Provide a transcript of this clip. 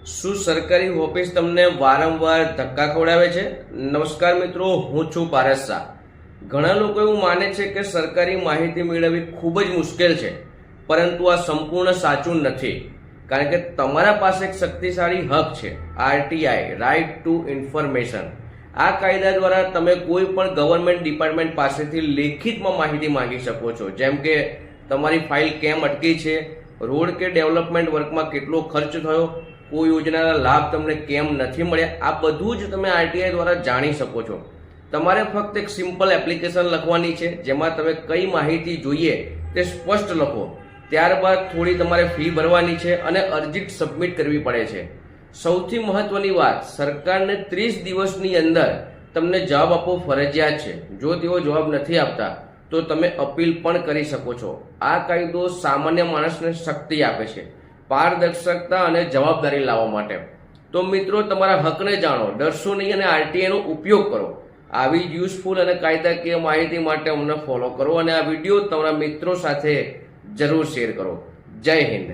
શું સરકારી ઓફિસ તમને વારંવાર ધક્કા ખવડાવે છે? નમસ્કાર મિત્રો, હું છું પારસ શાહ. ઘણા લોકો એવું માને છે કે સરકારી માહિતી મેળવવી ખૂબ જ મુશ્કેલ છે, પરંતુ આ સંપૂર્ણ સાચું નથી. કારણ કે તમારા પાસે એક શક્તિશાળી હક છે, આરટીઆઈ, રાઇટ ટુ ઇન્ફોર્મેશન. આ કાયદા દ્વારા તમે કોઈ પણ ગવર્મેન્ટ ડિપાર્ટમેન્ટ પાસેથી લેખિતમાં માહિતી માંગી શકો છો, જેમ કે તમારી ફાઇલ કેમ અટકી છે, રોડ કે ડેવલપમેન્ટ વર્કમાં કેટલો ખર્ચ થયો, કોઈ યોજનાના લાભ તમને કેમ નથી મળ્યા. આ બધું જ તમે આરટીઆઈ દ્વારા જાણી શકો છો. તમારે ફક્ત એક સિમ્પલ એપ્લિકેશન લખવાની છે, જેમાં તમે કઈ માહિતી જોઈએ તે સ્પષ્ટ લખો. ત્યારબાદ થોડી તમારે ફી ભરવાની છે અને અરજી સબમિટ કરવી પડે છે. સૌથી મહત્વની વાત, સરકારને 30 દિવસની અંદર તમને જવાબ આપવો ફરજિયાત છે. જો તેઓ જવાબ નથી આપતા તો તમે અપીલ પણ કરી શકો છો. આ કાયદો સામાન્ય માણસને શક્તિ આપે છે, પારદર્શકતા અને જવાબદારી લાવવા માટે. તો મિત્રો, તમારા હકને જાણો, ડરશો નહીં અને આરટીઆઈ નો ઉપયોગ કરો. આવી જ યુઝફુલ અને કાયદાકીય માહિતી માટે અમને ફોલો કરો અને આ વિડીયો તમારા મિત્રો સાથે જરૂર શેર કરો. જય હિન્દ.